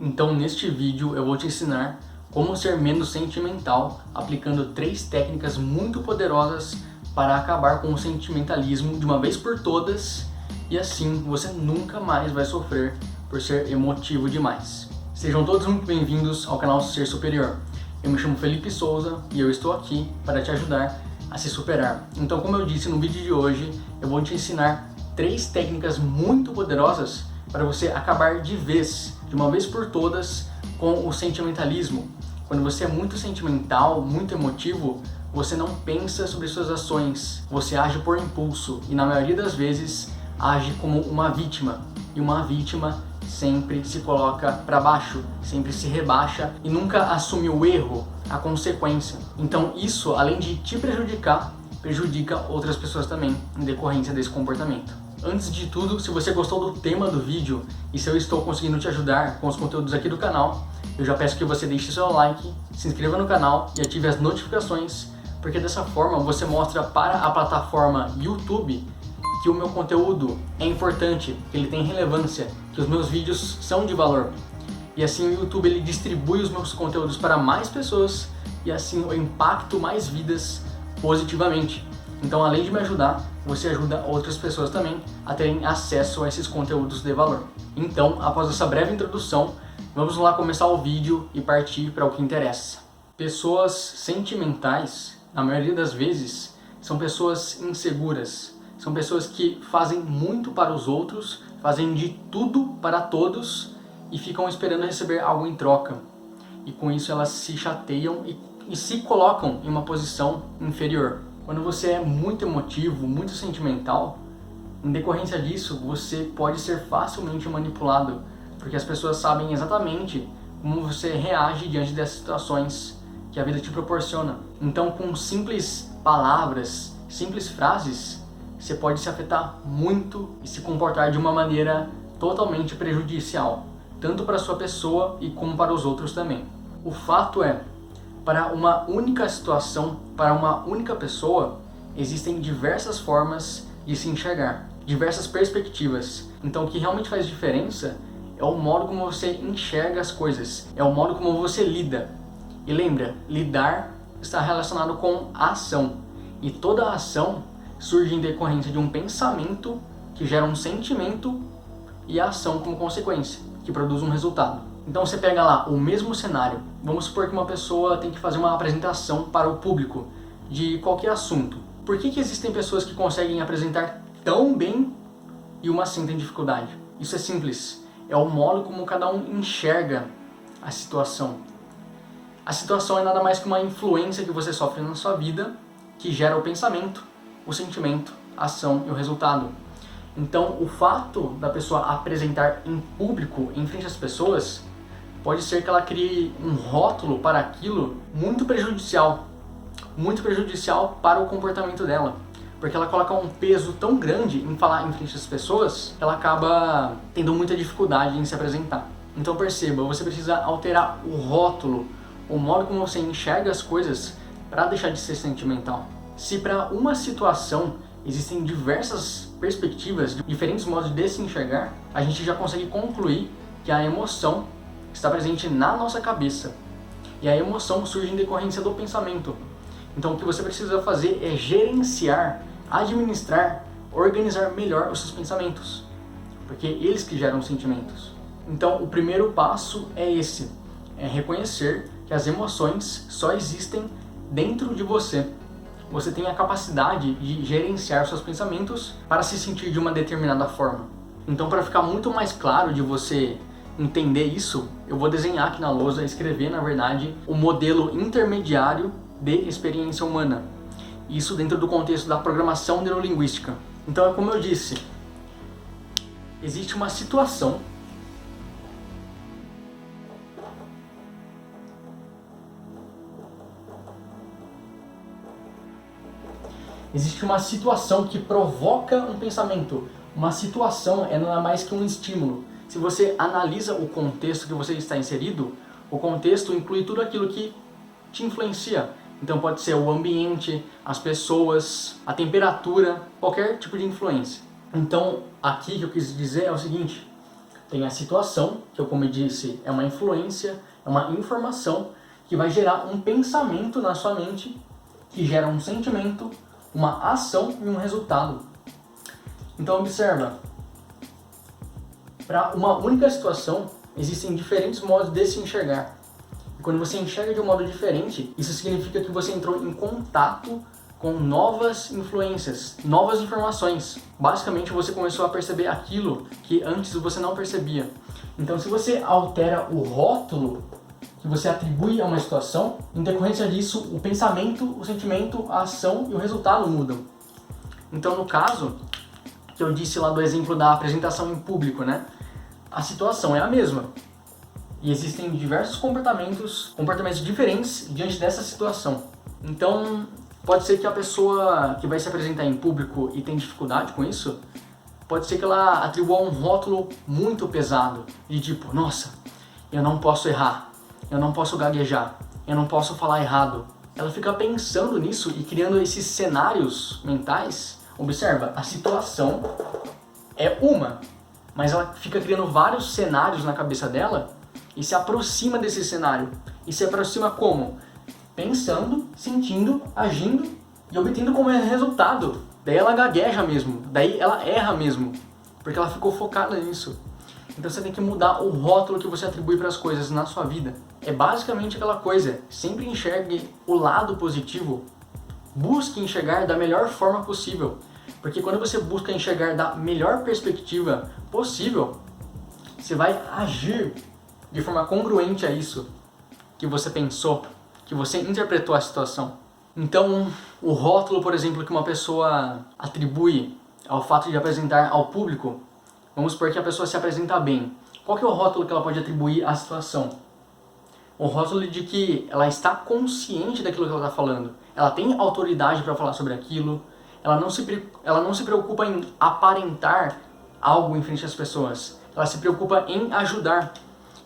Então neste vídeo eu vou te ensinar como ser menos sentimental aplicando 3 técnicas muito poderosas para acabar com o sentimentalismo de uma vez por todas e assim você nunca mais vai sofrer por ser emotivo demais. Sejam todos muito bem-vindos ao canal Ser Superior. Eu me chamo Felipe Souza e eu estou aqui para te ajudar a se superar. Então, como eu disse no vídeo de hoje, eu vou te ensinar 3 técnicas muito poderosas para você acabar de vez, de uma vez por todas, com o sentimentalismo. Quando você é muito sentimental, muito emotivo, você não pensa sobre suas ações, você age por impulso e na maioria das vezes age como uma vítima. E uma vítima sempre se coloca para baixo, sempre se rebaixa e nunca assume o erro, a consequência. Então isso, além de te prejudicar, prejudica outras pessoas também em decorrência desse comportamento. Antes de tudo, se você gostou do tema do vídeo e se eu estou conseguindo te ajudar com os conteúdos aqui do canal, eu já peço que você deixe seu like, se inscreva no canal e ative as notificações, porque dessa forma você mostra para a plataforma YouTube que o meu conteúdo é importante, que ele tem relevância, que os meus vídeos são de valor. E assim o YouTube ele distribui os meus conteúdos para mais pessoas e assim eu impacto mais vidas positivamente. Então, além de me ajudar, você ajuda outras pessoas também a terem acesso a esses conteúdos de valor. Então, após essa breve introdução, vamos lá começar o vídeo e partir para o que interessa. Pessoas sentimentais, na maioria das vezes, são pessoas inseguras. São pessoas que fazem muito para os outros, fazem de tudo para todos e ficam esperando receber algo em troca. E com isso elas se chateiam e se colocam em uma posição inferior. Quando você é muito emotivo, muito sentimental, em decorrência disso você pode ser facilmente manipulado, porque as pessoas sabem exatamente como você reage diante dessas situações que a vida te proporciona. Então, com simples palavras, simples frases, você pode se afetar muito e se comportar de uma maneira totalmente prejudicial, tanto para a sua pessoa e como para os outros também. O fato é, para uma única situação, para uma única pessoa, existem diversas formas de se enxergar, diversas perspectivas. Então o que realmente faz diferença é o modo como você enxerga as coisas, é o modo como você lida. E lembra, lidar está relacionado com a ação. E toda a ação surge em decorrência de um pensamento que gera um sentimento e a ação como consequência, que produz um resultado. Então você pega lá o mesmo cenário. Vamos supor que uma pessoa tem que fazer uma apresentação para o público de qualquer assunto. Por que existem pessoas que conseguem apresentar tão bem e uma assim tem dificuldade? Isso é simples. É o modo como cada um enxerga a situação. A situação é nada mais que uma influência que você sofre na sua vida que gera o pensamento, o sentimento, a ação e o resultado. Então, o fato da pessoa apresentar em público, em frente às pessoas, pode ser que ela crie um rótulo para aquilo muito prejudicial para o comportamento dela, porque ela coloca um peso tão grande em falar em frente às pessoas que ela acaba tendo muita dificuldade em se apresentar. Então perceba, você precisa alterar o rótulo, o modo como você enxerga as coisas para deixar de ser sentimental. Se para uma situação existem diversas perspectivas, diferentes modos de se enxergar, a gente já consegue concluir que a emoção está presente na nossa cabeça. E a emoção surge em decorrência do pensamento. Então o que você precisa fazer é gerenciar, administrar, organizar melhor os seus pensamentos, porque eles que geram sentimentos. Então o primeiro passo é esse, é reconhecer que as emoções só existem dentro de você. Você tem a capacidade de gerenciar seus pensamentos para se sentir de uma determinada forma. Então, para ficar muito mais claro de você entender isso, eu vou desenhar aqui na lousa, escrever, na verdade, o modelo intermediário de experiência humana. Isso dentro do contexto da programação neurolinguística. Então, é como eu disse, existe uma situação que provoca um pensamento. Uma situação é nada mais que um estímulo. Se você analisa o contexto que você está inserido, o contexto inclui tudo aquilo que te influencia. Então pode ser o ambiente, as pessoas, a temperatura, qualquer tipo de influência. Então aqui que eu quis dizer é o seguinte: Tem a situação, que eu, como eu disse, é uma influência, é uma informação que vai gerar um pensamento na sua mente, que gera um sentimento, uma ação e um resultado. Então observa, para uma única situação, existem diferentes modos de se enxergar. E quando você enxerga de um modo diferente, isso significa que você entrou em contato com novas influências, novas informações. Basicamente, você começou a perceber aquilo que antes você não percebia. Então, se você altera o rótulo que você atribui a uma situação, em decorrência disso, o pensamento, o sentimento, a ação e o resultado mudam. Então, no caso que eu disse lá do exemplo da apresentação em público, né? A situação é a mesma. E existem diversos comportamentos diferentes diante dessa situação. Então, pode ser que a pessoa que vai se apresentar em público e tem dificuldade com isso, pode ser que ela atribua um rótulo muito pesado, de tipo, nossa, eu não posso errar, eu não posso gaguejar, eu não posso falar errado. Ela fica pensando nisso e criando esses cenários mentais. Observa, a situação é uma, mas ela fica criando vários cenários na cabeça dela e se aproxima desse cenário. E se aproxima como? Pensando, sentindo, agindo e obtendo como resultado. Daí ela gagueja mesmo, daí ela erra mesmo, porque ela ficou focada nisso. Então você tem que mudar o rótulo que você atribui para as coisas na sua vida. É basicamente aquela coisa, sempre enxergue o lado positivo. Busque enxergar da melhor forma possível, porque quando você busca enxergar da melhor perspectiva possível, você vai agir de forma congruente a isso que você pensou, que você interpretou a situação. Então, o rótulo, por exemplo, que uma pessoa atribui ao fato de apresentar ao público, vamos supor que a pessoa se apresenta bem. Qual que é o rótulo que ela pode atribuir à situação? O rótulo de que ela está consciente daquilo que ela está falando. Ela tem autoridade para falar sobre aquilo. Ela não se preocupa em aparentar algo em frente às pessoas. Ela se preocupa em ajudar.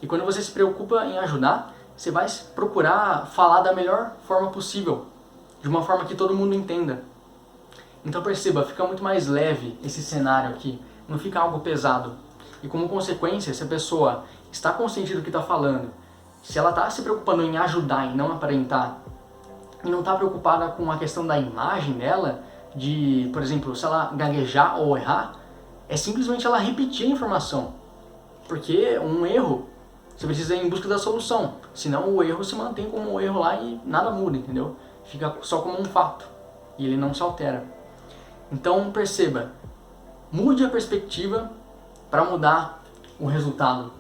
E quando você se preocupa em ajudar, você vai procurar falar da melhor forma possível, de uma forma que todo mundo entenda. Então perceba, fica muito mais leve esse cenário aqui, não fica algo pesado. E como consequência, se a pessoa está consciente do que está falando, se ela está se preocupando em ajudar e não aparentar, e não está preocupada com a questão da imagem dela, de, por exemplo, se ela gaguejar ou errar, é simplesmente ela repetir a informação. Porque um erro, você precisa ir em busca da solução, senão o erro se mantém como um erro lá e nada muda, entendeu? Fica só como um fato, e ele não se altera. Então perceba, mude a perspectiva para mudar o resultado,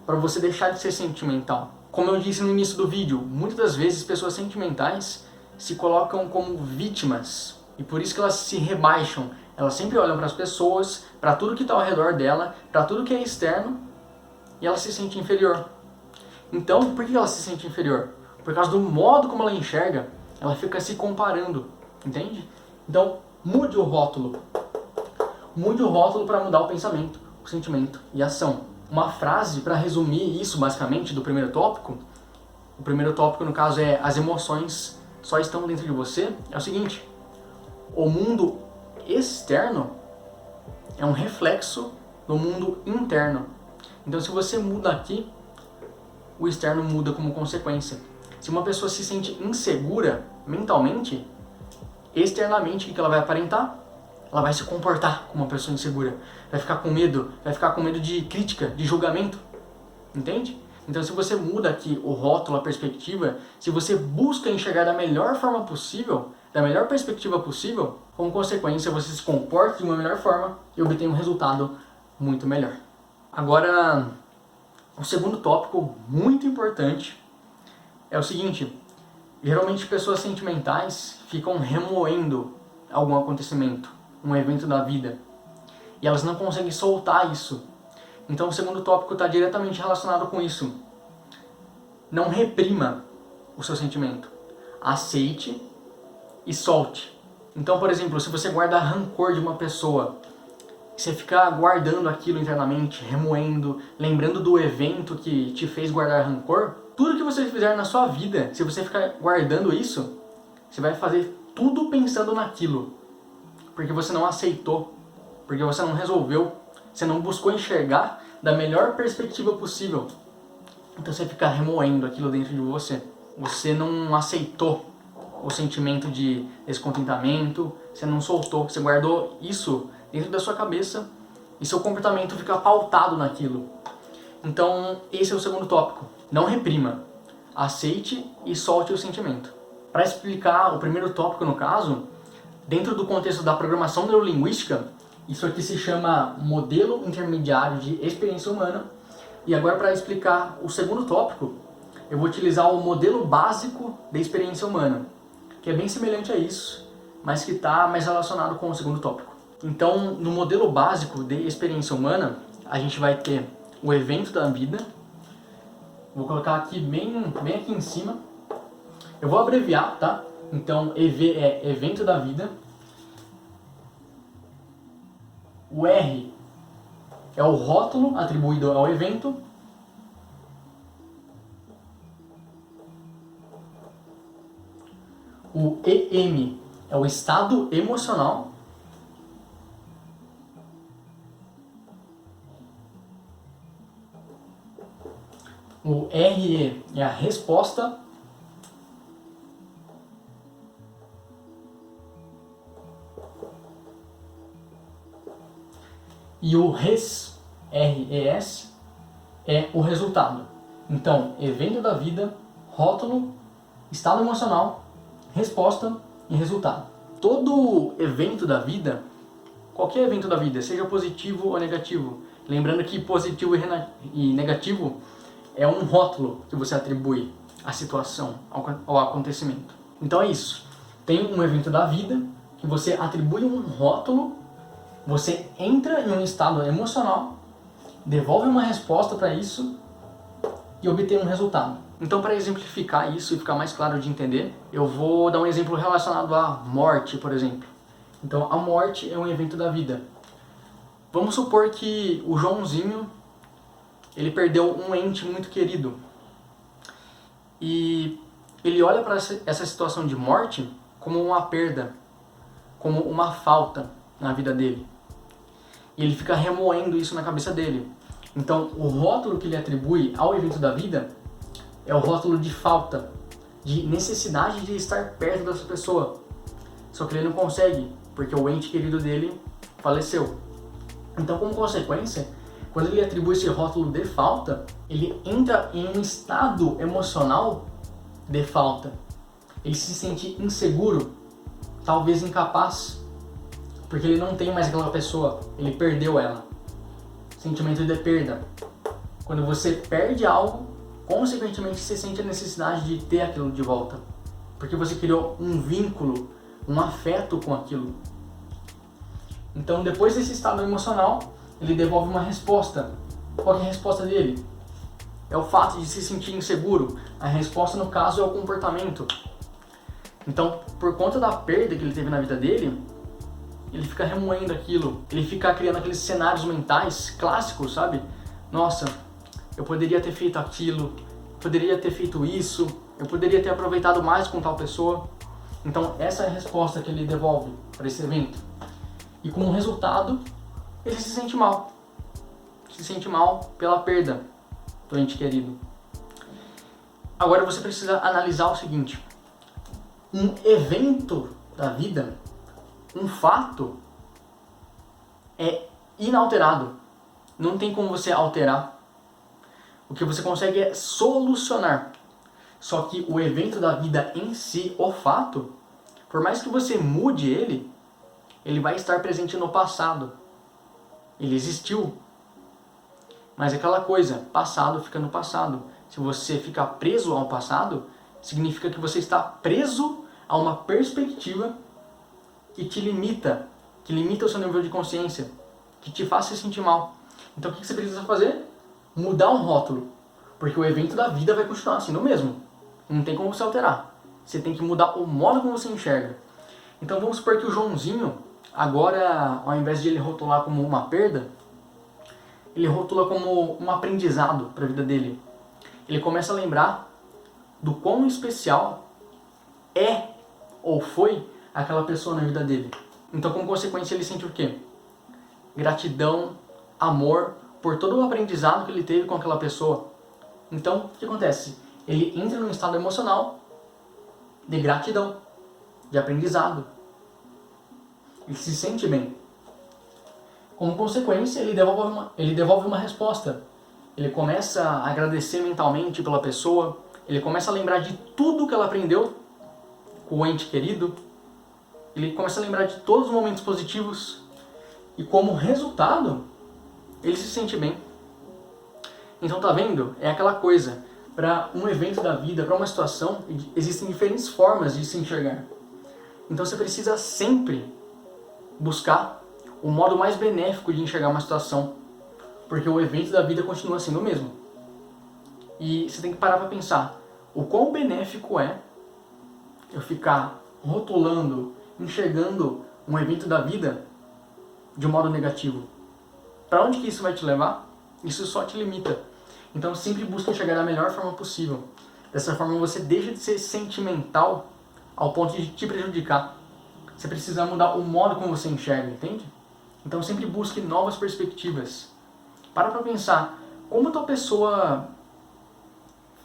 para você deixar de ser sentimental. Como eu disse no início do vídeo, muitas das vezes pessoas sentimentais se colocam como vítimas, e por isso que elas se rebaixam. Elas sempre olham para as pessoas, para tudo que está ao redor dela, para tudo que é externo, e ela se sente inferior. Então, por que ela se sente inferior? Por causa do modo como ela enxerga, ela fica se comparando, entende? Então, mude o rótulo. Mude o rótulo para mudar o pensamento, o sentimento e a ação. Uma frase para resumir isso, basicamente, do primeiro tópico. O primeiro tópico, no caso, é as emoções só estão dentro de você. É o seguinte, o mundo externo é um reflexo do mundo interno. Então, se você muda aqui, o externo muda como consequência. Se uma pessoa se sente insegura mentalmente, externamente, o que ela vai aparentar? Ela vai se comportar como uma pessoa insegura. Vai ficar com medo de crítica, de julgamento. Entende? Então, se você muda aqui o rótulo, a perspectiva, se você busca enxergar da melhor forma possível, da melhor perspectiva possível, como consequência, você se comporta de uma melhor forma e obtém um resultado muito melhor. Agora, o segundo tópico muito importante é o seguinte: geralmente pessoas sentimentais ficam remoendo algum acontecimento, um evento da vida, e elas não conseguem soltar isso. Então o segundo tópico está diretamente relacionado com isso. Não reprima o seu sentimento. Aceite e solte. Então, por exemplo, se você guarda rancor de uma pessoa, você ficar guardando aquilo internamente, remoendo, lembrando do evento que te fez guardar rancor, tudo que você fizer na sua vida, se você ficar guardando isso, você vai fazer tudo pensando naquilo. Porque você não aceitou, porque você não resolveu, você não buscou enxergar da melhor perspectiva possível. Então você fica remoendo aquilo dentro de você. Você não aceitou o sentimento de descontentamento, você não soltou, você guardou isso dentro da sua cabeça e seu comportamento fica pautado naquilo. Então esse é o segundo tópico. Não reprima. Aceite e solte o sentimento. Para explicar o primeiro tópico no caso, dentro do contexto da programação neurolinguística, isso aqui se chama modelo intermediário de experiência humana. E agora, para explicar o segundo tópico, eu vou utilizar o modelo básico da experiência humana, que é bem semelhante a isso, mas que está mais relacionado com o segundo tópico. Então, no modelo básico de experiência humana, a gente vai ter o evento da vida. Vou colocar aqui bem aqui em cima. Eu vou abreviar, tá? Então, EV é evento da vida. O R é o rótulo atribuído ao evento. O EM é o estado emocional. O RE é a resposta. E o RES é o resultado. Então, evento da vida, rótulo, estado emocional, resposta e resultado. Todo evento da vida, qualquer evento da vida, seja positivo ou negativo, lembrando que positivo e negativo é um rótulo que você atribui à situação, ao acontecimento. Então é isso. Tem um evento da vida que você atribui um rótulo. Você entra em um estado emocional, devolve uma resposta para isso e obtém um resultado. Então, para exemplificar isso e ficar mais claro de entender, eu vou dar um exemplo relacionado à morte, por exemplo. Então, a morte é um evento da vida. Vamos supor que o Joãozinho, ele perdeu um ente muito querido. E ele olha para essa situação de morte como uma perda, como uma falta na vida dele. E ele fica remoendo isso na cabeça dele. Então, o rótulo que ele atribui ao evento da vida é o rótulo de falta, de necessidade de estar perto dessa pessoa. Só que ele não consegue, porque o ente querido dele faleceu. Então, como consequência, quando ele atribui esse rótulo de falta, ele entra em um estado emocional de falta. Ele se sente inseguro, talvez incapaz, porque ele não tem mais aquela pessoa, ele perdeu ela. Sentimento de perda. Quando você perde algo, consequentemente você sente a necessidade de ter aquilo de volta, porque você criou um vínculo, um afeto com aquilo. Então, depois desse estado emocional, ele devolve uma resposta. Qual é a resposta dele? É o fato de se sentir inseguro. A resposta, no caso, é o comportamento. Então, por conta da perda que ele teve na vida dele, ele fica remoendo aquilo. Ele fica criando aqueles cenários mentais clássicos, sabe? Nossa, eu poderia ter feito aquilo, poderia ter feito isso, eu poderia ter aproveitado mais com tal pessoa. Então, essa é a resposta que ele devolve para esse evento. E como resultado, ele se sente mal. Se sente mal pela perda do ente querido. Agora você precisa analisar o seguinte: um evento da vida, um fato, é inalterado. Não tem como você alterar. O que você consegue é solucionar. Só que o evento da vida em si, o fato, por mais que você mude ele, ele vai estar presente no passado. Ele existiu. Mas aquela coisa, passado fica no passado. Se você ficar preso ao passado, significa que você está preso a uma perspectiva que te limita, que limita o seu nível de consciência, que te faz se sentir mal. Então o que você precisa fazer? Mudar um rótulo. Porque o evento da vida vai continuar sendo o mesmo. Não tem como você alterar. Você tem que mudar o modo como você enxerga. Então vamos supor que o Joãozinho, agora, ao invés de ele rotular como uma perda, ele rotula como um aprendizado para a vida dele. Ele começa a lembrar do quão especial é ou foi aquela pessoa na vida dele. Então, como consequência, ele sente o quê? Gratidão, amor por todo o aprendizado que ele teve com aquela pessoa. Então, o que acontece? Ele entra num estado emocional de gratidão, de aprendizado. Ele se sente bem. Como consequência, ele devolve uma resposta. Ele começa a agradecer mentalmente pela pessoa, ele começa a lembrar de tudo que ela aprendeu com o ente querido, ele começa a lembrar de todos os momentos positivos e como resultado, ele se sente bem. Então tá vendo? É aquela coisa, para um evento da vida, para uma situação, existem diferentes formas de se enxergar. Então você precisa sempre buscar o modo mais benéfico de enxergar uma situação, porque o evento da vida continua sendo o mesmo. E você tem que parar para pensar, o quão benéfico é eu ficar rotulando, enxergando um evento da vida de um modo negativo. Para onde que isso vai te levar? Isso só te limita. Então sempre busca enxergar da melhor forma possível. Dessa forma você deixa de ser sentimental ao ponto de te prejudicar. Você precisa mudar o modo como você enxerga, entende? Então sempre busque novas perspectivas. Para pensar, como tal pessoa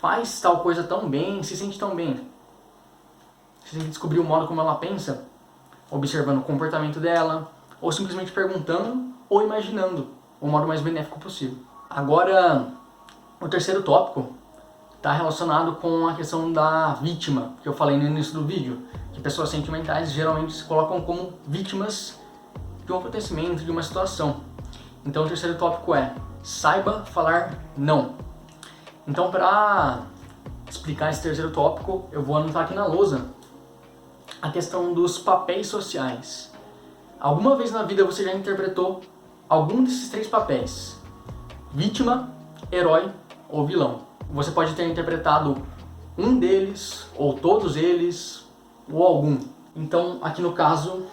faz tal coisa tão bem, se sente tão bem? Você tem que descobrir o modo como ela pensa, observando o comportamento dela, ou simplesmente perguntando ou imaginando o modo mais benéfico possível. Agora, o terceiro tópico está relacionado com a questão da vítima, que eu falei no início do vídeo, que pessoas sentimentais geralmente se colocam como vítimas de um acontecimento, de uma situação. Então o terceiro tópico é, saiba falar não. Então para explicar esse terceiro tópico, eu vou anotar aqui na lousa a questão dos papéis sociais. Alguma vez na vida você já interpretou algum desses três papéis? Vítima, herói ou vilão? Você pode ter interpretado um deles, ou todos eles, ou algum. Então aqui no caso,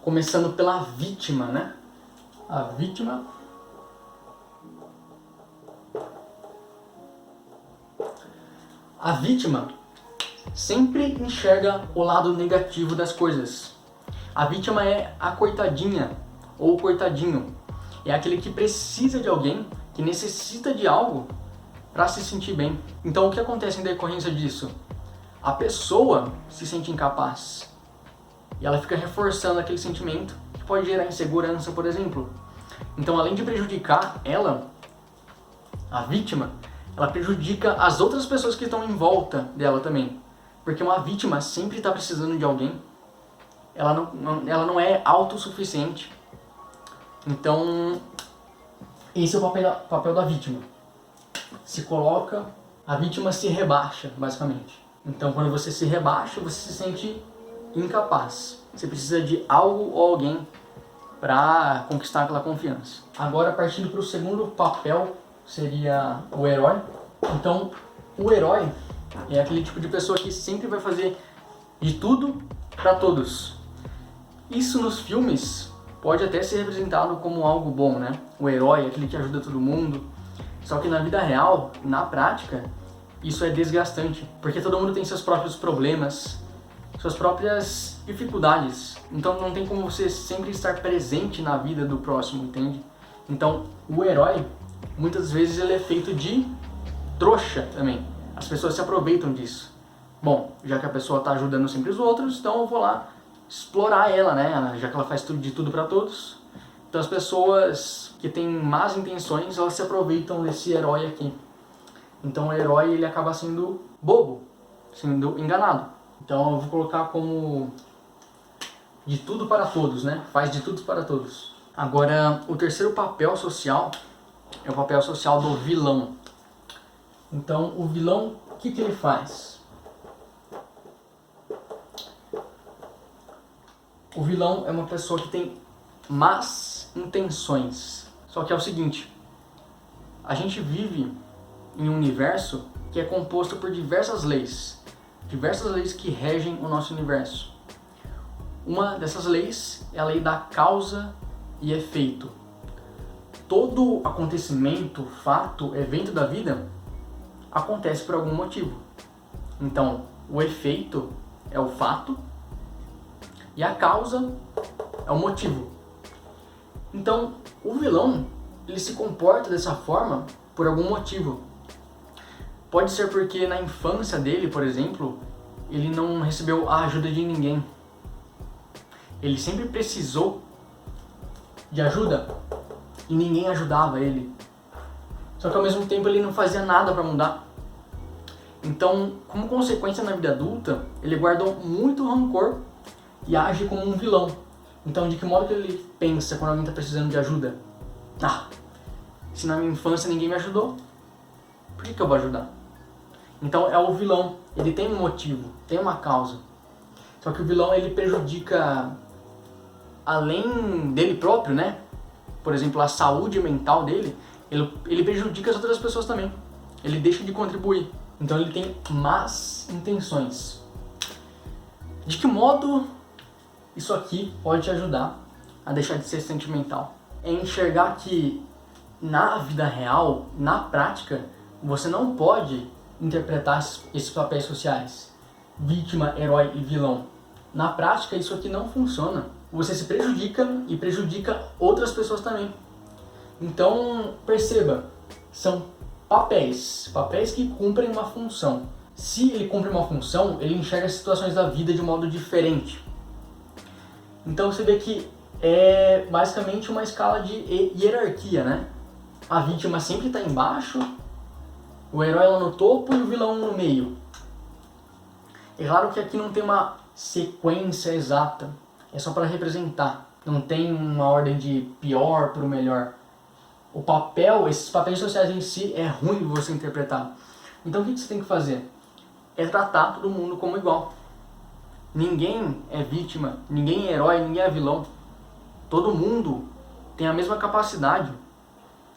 começando pela vítima, né? A vítima sempre enxerga o lado negativo das coisas. A vítima é a coitadinha ou o coitadinho. É aquele que precisa de alguém, que necessita de algo para se sentir bem. Então o que acontece em decorrência disso? A pessoa se sente incapaz e ela fica reforçando aquele sentimento que pode gerar insegurança, por exemplo. Então, além de prejudicar ela, a vítima, ela prejudica as outras pessoas que estão em volta dela também. Porque uma vítima sempre está precisando de alguém. Ela não é autossuficiente. Então, esse é o papel da vítima. Se coloca, a vítima se rebaixa, basicamente. Então, quando você se rebaixa, você se sente incapaz. Você precisa de algo ou alguém para conquistar aquela confiança. Agora, partindo para o segundo papel, seria o herói. Então, o herói é aquele tipo de pessoa que sempre vai fazer de tudo para todos. Isso nos filmes pode até ser representado como algo bom, né? O herói é aquele que ajuda todo mundo. Só que na vida real, na prática, isso é desgastante, porque todo mundo tem seus próprios problemas, suas próprias dificuldades. Então não tem como você sempre estar presente na vida do próximo, entende? Então o herói, muitas vezes ele é feito de trouxa também. As pessoas se aproveitam disso. Bom, já que a pessoa está ajudando sempre os outros, então eu vou lá explorar ela, né? Já que ela faz tudo de tudo para todos. Então as pessoas que têm más intenções, elas se aproveitam desse herói aqui. Então o herói ele acaba sendo bobo, sendo enganado. Então eu vou colocar como de tudo para todos, né? Faz de tudo para todos. Agora, o terceiro papel social é o papel social do vilão. Então, o vilão, o que ele faz? O vilão é uma pessoa que tem más intenções. Só que é o seguinte, a gente vive em um universo que é composto por diversas leis que regem o nosso universo. Uma dessas leis é a lei da causa e efeito. Todo acontecimento, fato, evento da vida acontece por algum motivo. Então, o efeito é o fato e a causa é o motivo. Então, o vilão, ele se comporta dessa forma por algum motivo. Pode ser porque na infância dele, por exemplo, ele não recebeu a ajuda de ninguém. Ele sempre precisou de ajuda e ninguém ajudava ele. Só que ao mesmo tempo ele não fazia nada para mudar. Então, como consequência na vida adulta, ele guardou muito rancor e age como um vilão. Então, de que modo que ele pensa quando alguém está precisando de ajuda? Se na minha infância ninguém me ajudou, por que eu vou ajudar? Então é o vilão, ele tem um motivo, tem uma causa. Só que o vilão ele prejudica, além dele próprio, né? Por exemplo, a saúde mental dele, ele prejudica as outras pessoas também. Ele deixa de contribuir. Então ele tem más intenções. De que modo isso aqui pode te ajudar a deixar de ser sentimental? É enxergar que na vida real, na prática, você não pode interpretar esses papéis sociais, vítima, herói e vilão. Na prática, isso aqui não funciona. Você se prejudica e prejudica outras pessoas também. Então, perceba, são papéis que cumprem uma função. Se ele cumpre uma função, ele enxerga as situações da vida de um modo diferente. Então você vê que é basicamente uma escala de hierarquia, né? A vítima sempre está embaixo, o herói lá no topo e o vilão no meio. É claro que aqui não tem uma sequência exata, é só para representar. Não tem uma ordem de pior para o melhor. O papel, esses papéis sociais em si, é ruim de você interpretar. Então o que você tem que fazer? É tratar todo mundo como igual. Ninguém é vítima, ninguém é herói, ninguém é vilão. Todo mundo tem a mesma capacidade.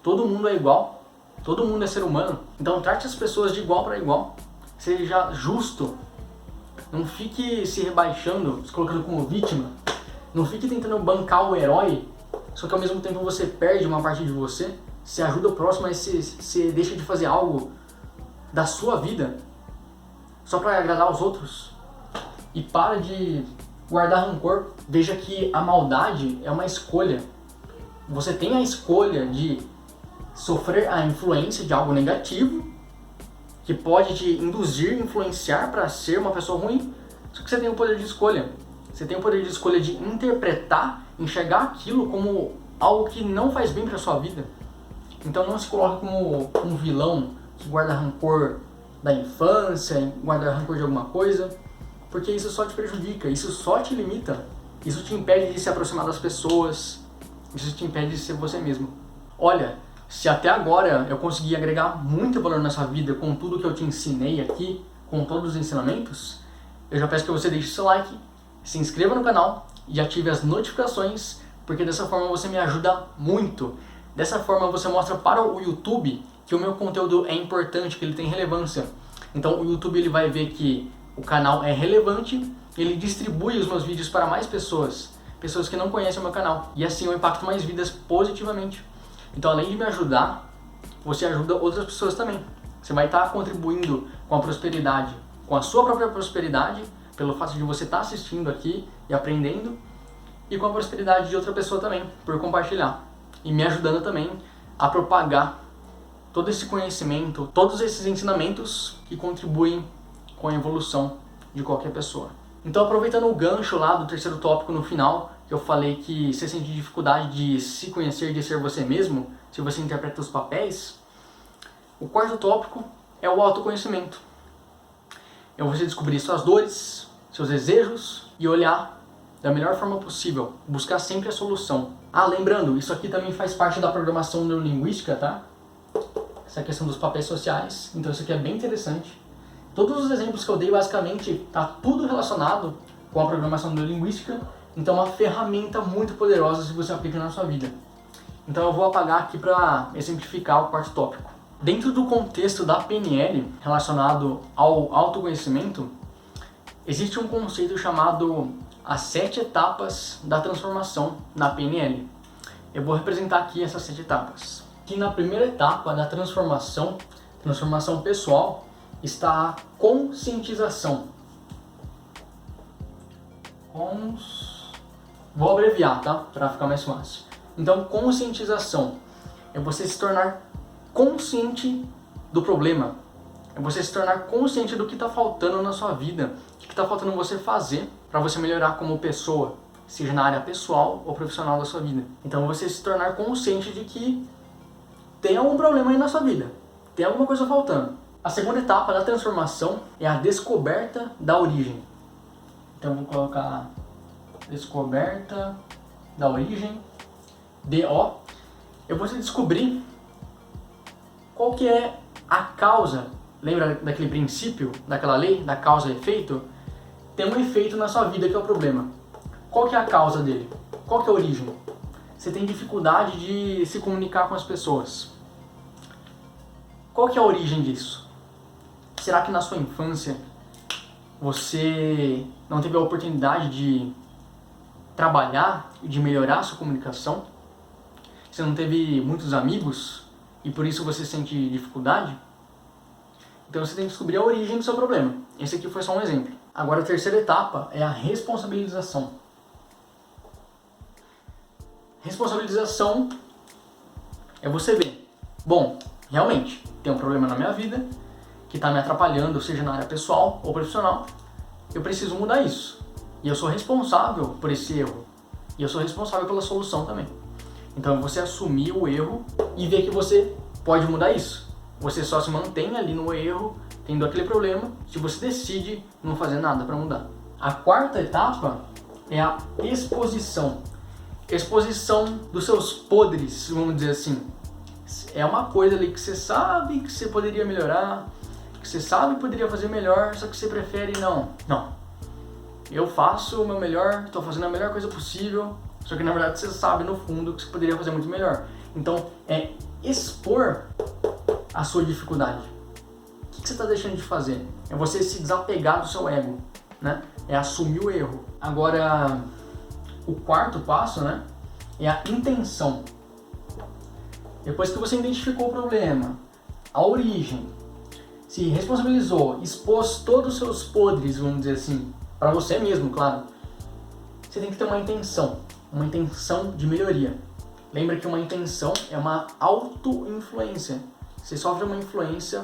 Todo mundo é igual. Todo mundo é ser humano. Então trate as pessoas de igual para igual. Seja justo. Não fique se rebaixando, se colocando como vítima. Não fique tentando bancar o herói, só que ao mesmo tempo você perde uma parte de você. Você ajuda o próximo, mas você deixa de fazer algo da sua vida só para agradar os outros. E para de guardar rancor. Veja que a maldade é uma escolha. Você tem a escolha de sofrer a influência de algo negativo, que pode te induzir, influenciar para ser uma pessoa ruim, só que você tem o poder de escolha. Você tem o poder de escolha de interpretar, enxergar aquilo como algo que não faz bem para a sua vida. Então não se coloque como um vilão que guarda rancor da infância, guarda rancor de alguma coisa, porque isso só te prejudica, isso só te limita, isso te impede de se aproximar das pessoas, isso te impede de ser você mesmo. Olha, se até agora eu consegui agregar muito valor na sua vida com tudo que eu te ensinei aqui, com todos os ensinamentos, eu já peço que você deixe seu like, se inscreva no canal e ative as notificações, porque dessa forma você me ajuda muito. Dessa forma você mostra para o YouTube que o meu conteúdo é importante, que ele tem relevância. Então o YouTube ele vai ver que o canal é relevante, ele distribui os meus vídeos para mais pessoas, pessoas que não conhecem o meu canal, e assim eu impacto mais vidas positivamente. Então além de me ajudar, você ajuda outras pessoas também. Você vai estar contribuindo com a prosperidade, com a sua própria prosperidade, pelo fato de você estar assistindo aqui e aprendendo, e com a prosperidade de outra pessoa também, por compartilhar. E me ajudando também a propagar todo esse conhecimento, todos esses ensinamentos que contribuem com a evolução de qualquer pessoa. Então, aproveitando o gancho lá do terceiro tópico no final, que eu falei que você sente dificuldade de se conhecer, de ser você mesmo, se você interpreta os papéis, o quarto tópico é o autoconhecimento. É você descobrir suas dores, seus desejos e olhar da melhor forma possível, buscar sempre a solução. Lembrando, isso aqui também faz parte da programação neurolinguística, tá? Essa questão dos papéis sociais, então isso aqui é bem interessante. Todos os exemplos que eu dei, basicamente, tá tudo relacionado com a programação neurolinguística, então é uma ferramenta muito poderosa se você aplica na sua vida. Então eu vou apagar aqui para exemplificar o quarto tópico. Dentro do contexto da PNL, relacionado ao autoconhecimento, existe um conceito chamado as 7 etapas da transformação na PNL. Eu vou representar aqui essas 7 etapas. Que na primeira etapa da transformação pessoal, está a conscientização. Vou abreviar, tá? Para ficar mais fácil. Então, conscientização é você se tornar consciente do problema. É você se tornar consciente do que está faltando na sua vida, o que está faltando você fazer para você melhorar como pessoa, seja na área pessoal ou profissional da sua vida. Então você se tornar consciente de que tem algum problema aí na sua vida, tem alguma coisa faltando. A segunda etapa da transformação é a descoberta da origem. Então vou colocar descoberta da origem, DO. Eu vou descobrir qual que é a causa. Lembra daquele princípio, daquela lei, da causa e efeito? Tem um efeito na sua vida que é o problema. Qual que é a causa dele? Qual que é a origem? Você tem dificuldade de se comunicar com as pessoas. Qual que é a origem disso? Será que na sua infância você não teve a oportunidade de trabalhar e de melhorar a sua comunicação? Você não teve muitos amigos e por isso você sente dificuldade? Então você tem que descobrir a origem do seu problema. Esse aqui foi só um exemplo. Agora a terceira etapa é a responsabilização. Responsabilização é você ver, bom, realmente tem um problema na minha vida que está me atrapalhando, seja na área pessoal ou profissional. Eu preciso mudar isso. E eu sou responsável por esse erro. E eu sou responsável pela solução também. Então você assumir o erro e ver que você pode mudar isso. Você só se mantém ali no erro, tendo aquele problema, se você decide não fazer nada para mudar. A quarta etapa é a exposição. Exposição dos seus podres, vamos dizer assim. É uma coisa ali que você sabe que você poderia melhorar, que você sabe que poderia fazer melhor, só que você prefere não. Eu faço o meu melhor, estou fazendo a melhor coisa possível, só que na verdade você sabe no fundo que você poderia fazer muito melhor. Então é expor a sua dificuldade. O que você está deixando de fazer? É você se desapegar do seu ego, né? É assumir o erro. Agora, o quarto passo, né, é a intenção. Depois que você identificou o problema, a origem, se responsabilizou, expôs todos os seus podres, vamos dizer assim, para você mesmo, claro, você tem que ter uma intenção de melhoria. Lembra que uma intenção é uma auto-influência. Você sofre uma influência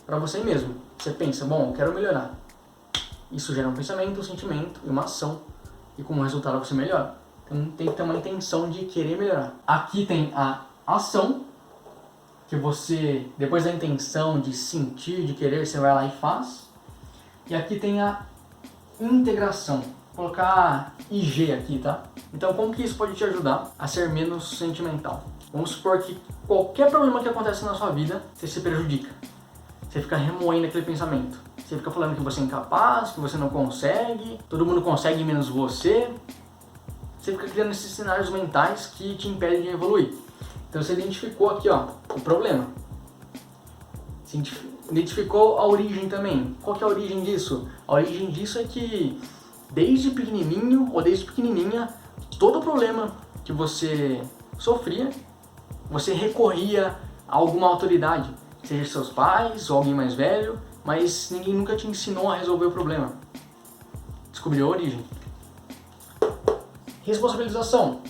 para você mesmo. Você pensa, bom, eu quero melhorar. Isso gera um pensamento, um sentimento e uma ação. E como resultado você melhora. Então tem que ter uma intenção de querer melhorar. Aqui tem a ação, que você, depois da intenção de sentir, de querer, você vai lá e faz. E aqui tem a integração. Vou colocar IG aqui, tá? Então como que isso pode te ajudar a ser menos sentimental? Vamos supor que qualquer problema que acontece na sua vida, você se prejudica. Você fica remoendo aquele pensamento. Você fica falando que você é incapaz, que você não consegue, todo mundo consegue menos você. Você fica criando esses cenários mentais que te impedem de evoluir. Então você identificou aqui, ó, o problema. Você identificou a origem também. Qual que é a origem disso? A origem disso é que desde pequenininho ou desde pequenininha, todo problema que você sofria, você recorria a alguma autoridade, seja seus pais ou alguém mais velho, mas ninguém nunca te ensinou a resolver o problema. Descobriu a origem. Responsabilização.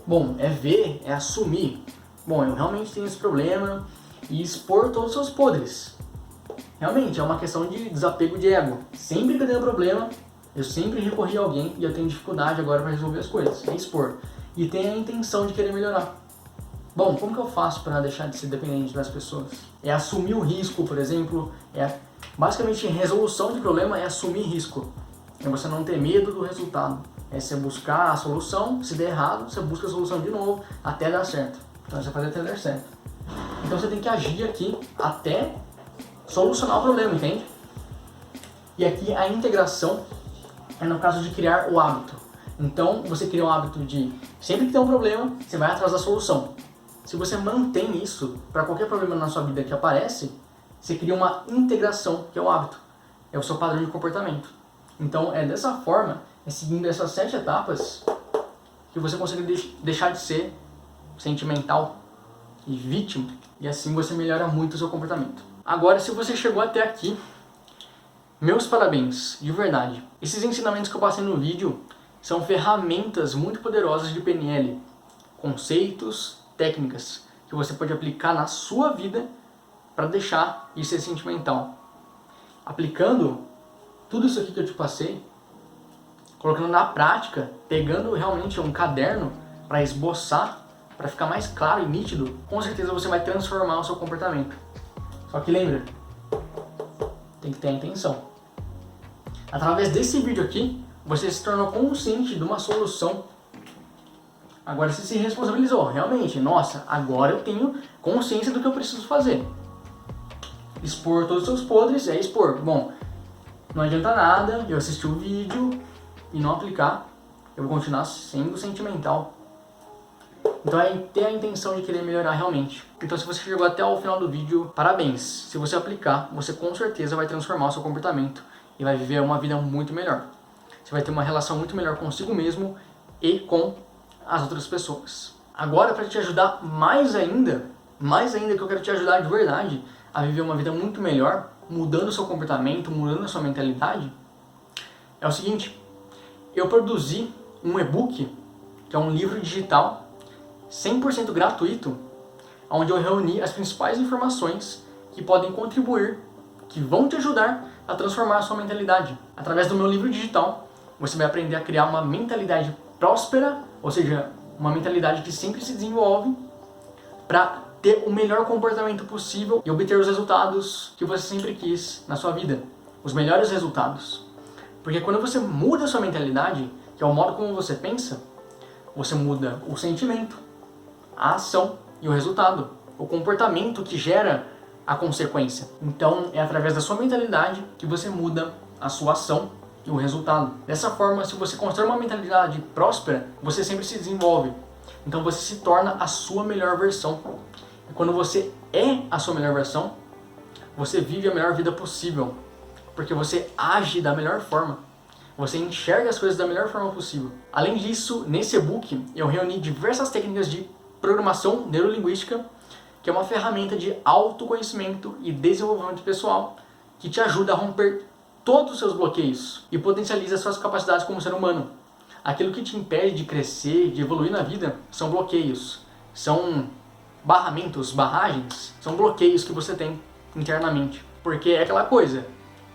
Bom, é ver, é assumir. Bom, eu realmente tenho esse problema e expor todos os seus podres. Realmente, é uma questão de desapego de ego. Sempre que eu tenho problema, eu sempre recorri a alguém e eu tenho dificuldade agora para resolver as coisas. É expor. E tem a intenção de querer melhorar. Bom, como que eu faço para deixar de ser dependente das pessoas? É assumir o risco, por exemplo. Basicamente, resolução de problema é assumir risco. É você não ter medo do resultado. É você buscar a solução, se der errado, você busca a solução de novo até dar certo. Então você vai fazer até dar certo. Então você tem que agir aqui até solucionar o problema, entende? E aqui a integração é no caso de criar o hábito. Então você cria um hábito de, sempre que tem um problema, você vai atrás da solução. Se você mantém isso para qualquer problema na sua vida que aparece, você cria uma integração, que é o hábito. É o seu padrão de comportamento. Então é dessa forma, seguindo essas 7 etapas, que você consegue deixar de ser sentimental e vítima. E assim você melhora muito o seu comportamento. Agora, se você chegou até aqui, meus parabéns, de verdade. Esses ensinamentos que eu passei no vídeo são ferramentas muito poderosas de PNL. Conceitos, técnicas que você pode aplicar na sua vida para deixar de ser sentimental. Aplicando tudo isso aqui que eu te passei, colocando na prática, pegando realmente um caderno para esboçar, para ficar mais claro e nítido, com certeza você vai transformar o seu comportamento. Só que lembra, tem que ter a intenção. Através desse vídeo aqui, você se tornou consciente de uma solução. Agora você se responsabilizou, realmente, nossa, agora eu tenho consciência do que eu preciso fazer. Expor todos os seus podres é expor. Bom, não adianta nada eu assistir o vídeo e não aplicar, eu vou continuar sendo sentimental. Então é ter a intenção de querer melhorar realmente. Então se você chegou até o final do vídeo, parabéns. Se você aplicar, você com certeza vai transformar o seu comportamento e vai viver uma vida muito melhor. Você vai ter uma relação muito melhor consigo mesmo e com as outras pessoas. Agora, para te ajudar mais ainda que eu quero te ajudar de verdade a viver uma vida muito melhor, mudando o seu comportamento, mudando a sua mentalidade, é o seguinte: eu produzi um e-book, que é um livro digital 100% gratuito, onde eu reuni as principais informações que podem contribuir, que vão te ajudar a transformar a sua mentalidade. Através do meu livro digital, você vai aprender a criar uma mentalidade próspera, ou seja, uma mentalidade que sempre se desenvolve para ter o melhor comportamento possível e obter os resultados que você sempre quis na sua vida, os melhores resultados. Porque quando você muda a sua mentalidade, que é o modo como você pensa, você muda o sentimento, a ação e o resultado, o comportamento que gera a consequência. Então é através da sua mentalidade que você muda a sua ação e o resultado. Dessa forma, se você constrói uma mentalidade próspera, você sempre se desenvolve. Então você se torna a sua melhor versão. E quando você é a sua melhor versão, você vive a melhor vida possível. Porque você age da melhor forma. Você enxerga as coisas da melhor forma possível. Além disso, nesse e-book eu reuni diversas técnicas de programação neurolinguística, que é uma ferramenta de autoconhecimento e desenvolvimento pessoal que te ajuda a romper todos os seus bloqueios e potencializa suas capacidades como ser humano. Aquilo que te impede de crescer, de evoluir na vida, são bloqueios, são barramentos, barragens, são bloqueios que você tem internamente. Porque é aquela coisa,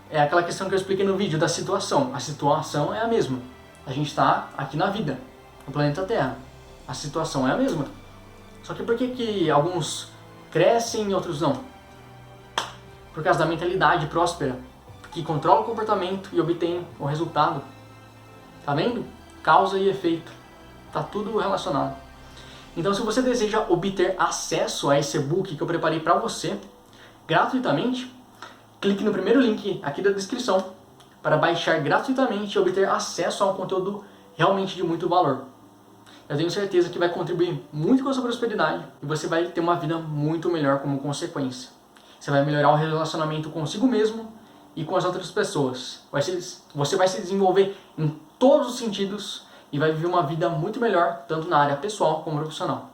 é aquela questão que eu expliquei no vídeo da situação. A situação é a mesma. A gente está aqui na vida, no planeta Terra. A situação é a mesma. Só que por que alguns crescem e outros não? Por causa da mentalidade próspera, que controla o comportamento e obtém o resultado. Tá vendo? Causa e efeito. Tá tudo relacionado. Então, se você deseja obter acesso a esse e-book que eu preparei para você, gratuitamente, clique no primeiro link aqui da descrição para baixar gratuitamente e obter acesso a um conteúdo realmente de muito valor. Eu tenho certeza que vai contribuir muito com a sua prosperidade e você vai ter uma vida muito melhor como consequência. Você vai melhorar o relacionamento consigo mesmo e com as outras pessoas. Você vai se desenvolver em todos os sentidos e vai viver uma vida muito melhor, tanto na área pessoal como profissional.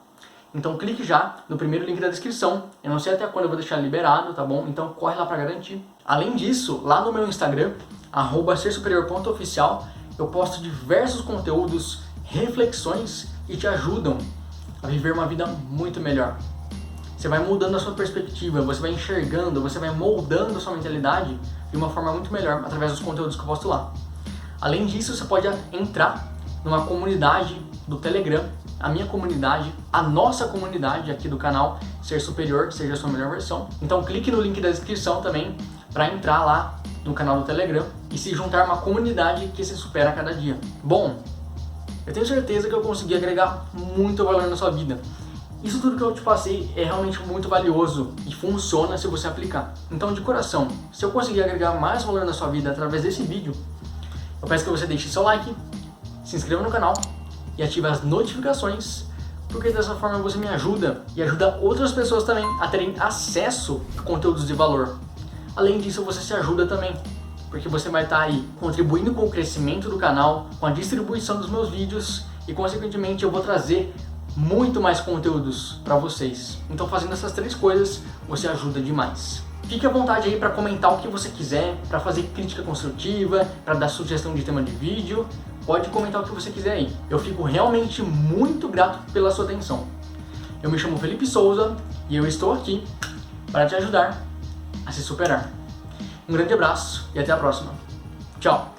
Então clique já no primeiro link da descrição. Eu não sei até quando eu vou deixar liberado, tá bom? Então corre lá para garantir. Além disso, lá no meu Instagram, @sersuperior.oficial, eu posto diversos conteúdos, reflexões que te ajudam a viver uma vida muito melhor. Você vai mudando a sua perspectiva, você vai enxergando, você vai moldando a sua mentalidade de uma forma muito melhor através dos conteúdos que eu posto lá. Além disso, você pode entrar numa comunidade do Telegram, a minha comunidade, a nossa comunidade aqui do canal Ser Superior, seja a sua melhor versão. Então clique no link da descrição também para entrar lá no canal do Telegram e se juntar a uma comunidade que se supera a cada dia. Bom, eu tenho certeza que eu consegui agregar muito valor na sua vida. Isso tudo que eu te passei é realmente muito valioso e funciona se você aplicar. Então, de coração, se eu conseguir agregar mais valor na sua vida através desse vídeo, eu peço que você deixe seu like, se inscreva no canal e ative as notificações, porque dessa forma você me ajuda e ajuda outras pessoas também a terem acesso a conteúdos de valor. Além disso, você se ajuda também, porque você vai estar aí contribuindo com o crescimento do canal, com a distribuição dos meus vídeos e, consequentemente, eu vou trazer muito mais conteúdos para vocês. Então, fazendo essas três coisas, você ajuda demais. Fique à vontade aí para comentar o que você quiser, para fazer crítica construtiva, para dar sugestão de tema de vídeo. Pode comentar o que você quiser aí. Eu fico realmente muito grato pela sua atenção. Eu me chamo Felipe Souza e eu estou aqui para te ajudar a se superar. Um grande abraço e até a próxima. Tchau!